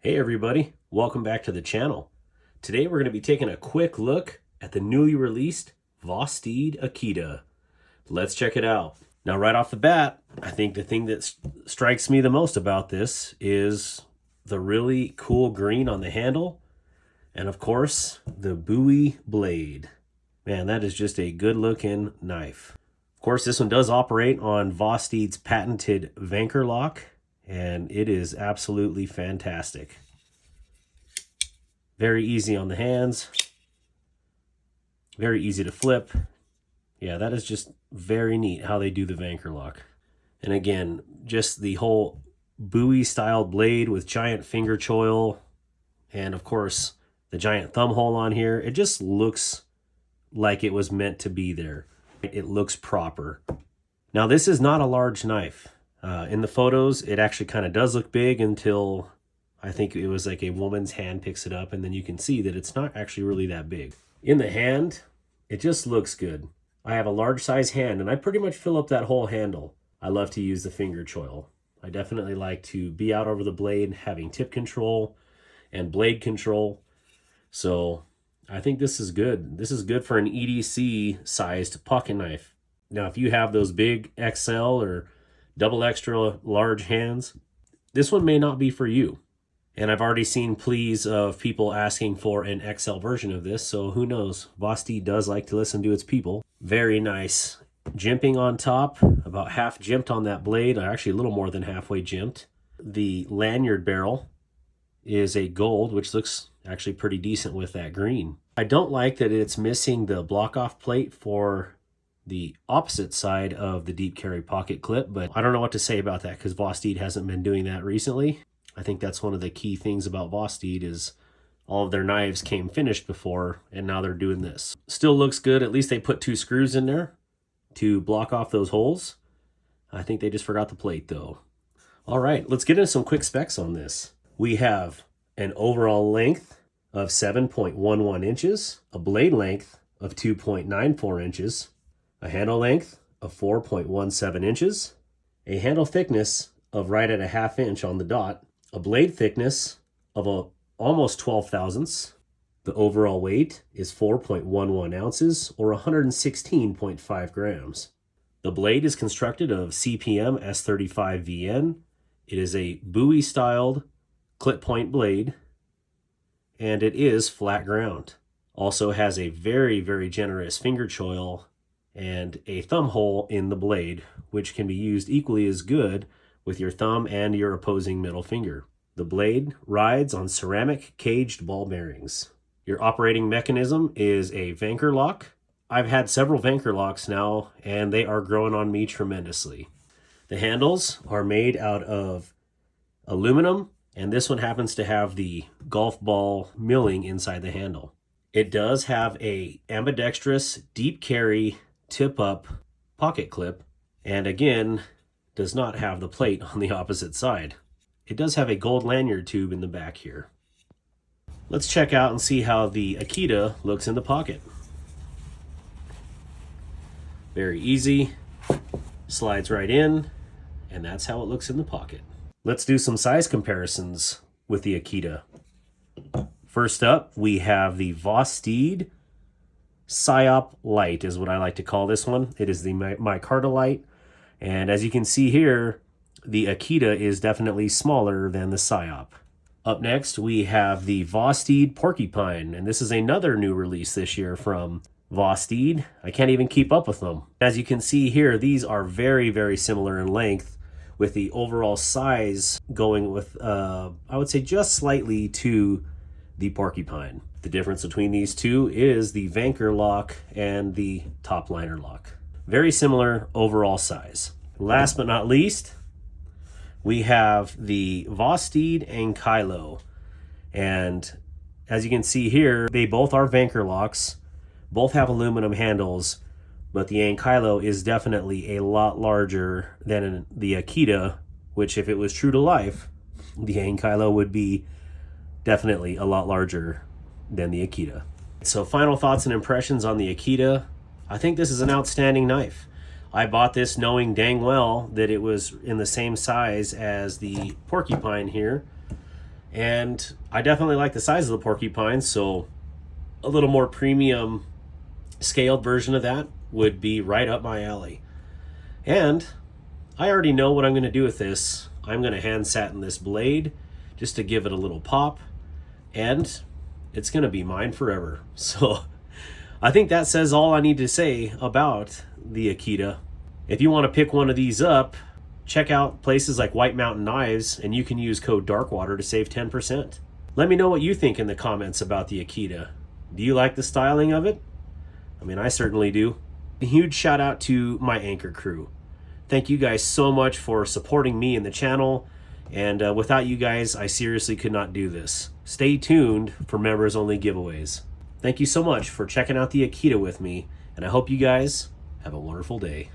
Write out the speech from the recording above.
Hey everybody, welcome back to the channel. Today we're going to be taking a quick look at the newly released Vosteed Akita. Let's check it out. Now right off the bat, I think the thing that strikes me the most about this is the really cool green on the handle and of course the buoy blade. Man, that is just a good looking knife. Of course, this one does operate on Vosteed's patented Vanker lock, and it is absolutely fantastic. Very easy on the hands, very easy to flip. Yeah, that is just very neat how they do the Vanker lock. And again, just the whole buoy style blade with giant finger choil and of course the giant thumb hole on here. It just looks like it was meant to be there. It looks proper. Now this is not a large knife. In the photos, it actually kind of does look big until I think it was like a woman's hand picks it up, and then you can see that it's not actually really that big. In the hand, it just looks good. I have a large size hand, and I pretty much fill up that whole handle. I love to use the finger choil. I definitely like to be out over the blade, having tip control and blade control. So I think this is good. This is good for an EDC sized pocket knife. Now, if you have those big XL or double extra large hands, this one may not be for you. And I've already seen pleas of people asking for an XL version of this, so who knows? Vosteed does like to listen to its people. Very nice. Jimping on top, about half jimped on that blade, or actually a little more than halfway jimped. The lanyard barrel is a gold, which looks actually pretty decent with that green. I don't like that it's missing the block-off plate for the opposite side of the deep carry pocket clip, but I don't know what to say about that because Vosteed hasn't been doing that recently. I think that's one of the key things about Vosteed is all of their knives came finished before and now they're doing this. Still looks good. At least they put 2 screws in there to block off those holes. I think they just forgot the plate though. All right, let's get into some quick specs on this. We have an overall length of 7.11 inches, a blade length of 2.94 inches, a handle length of 4.17 inches, a handle thickness of right at a ½ inch on the dot, a blade thickness of almost 12 thousandths. The overall weight is 4.11 ounces or 116.5 grams. The blade is constructed of CPM S35VN. It is a buoy styled clip point blade and it is flat ground. Also has a very, very generous finger choil and a thumb hole in the blade, which can be used equally as good with your thumb and your opposing middle finger. The blade rides on ceramic caged ball bearings. Your operating mechanism is a Vanker lock. I've had several Vanker locks now, and they are growing on me tremendously. The handles are made out of aluminum, and this one happens to have the golf ball milling inside the handle. It does have a ambidextrous deep carry tip up pocket clip, and again does not have the plate on the opposite side. It does have a gold lanyard tube in the back here. Let's check out and see how the Akita looks in the pocket. Very easy, slides right in, and that's how it looks in the pocket. Let's do some size comparisons with the Akita. First up, we have the Vosteed Psyop Light is what I like to call this one. It is the micarta light, and as you can see here, the Akita is definitely smaller than the Psyop. Up next, we have the Vosteed Porcupine, and this is another new release this year from Vosteed. I can't even keep up with them. As you can see here, these are very, very similar in length, with the overall size going with, I would say, just slightly to the Porcupine. The difference between these two is the Vanker lock and the top liner lock. Very similar overall size. Last but not least, we have the Vosteed Akita. And as you can see here, they both are Vanker locks, both have aluminum handles, but the Akita is definitely a lot larger than the Akita, which if it was true to life, the Akita would be definitely a lot larger than the Akita. So final thoughts and impressions on the Akita. I think this is an outstanding knife. I bought this knowing dang well that it was in the same size as the Porcupine here, And I definitely like the size of the porcupine, so a little more premium scaled version of that would be right up my alley. And I already know what I'm going to do with this. I'm going to hand satin this blade just to give it a little pop, and it's going to be mine forever. So I think that says all I need to say about the Akita. If you want to pick one of these up, check out places like White Mountain Knives, and you can use code DARKWATER to save 10%. Let me know what you think in the comments about the Akita. Do you like the styling of it? I mean, I certainly do. A huge shout out to my anchor crew. Thank you guys so much for supporting me and the channel, and without you guys, I seriously could not do this. Stay tuned for members only giveaways. Thank you so much for checking out the Akita with me, and I hope you guys have a wonderful day.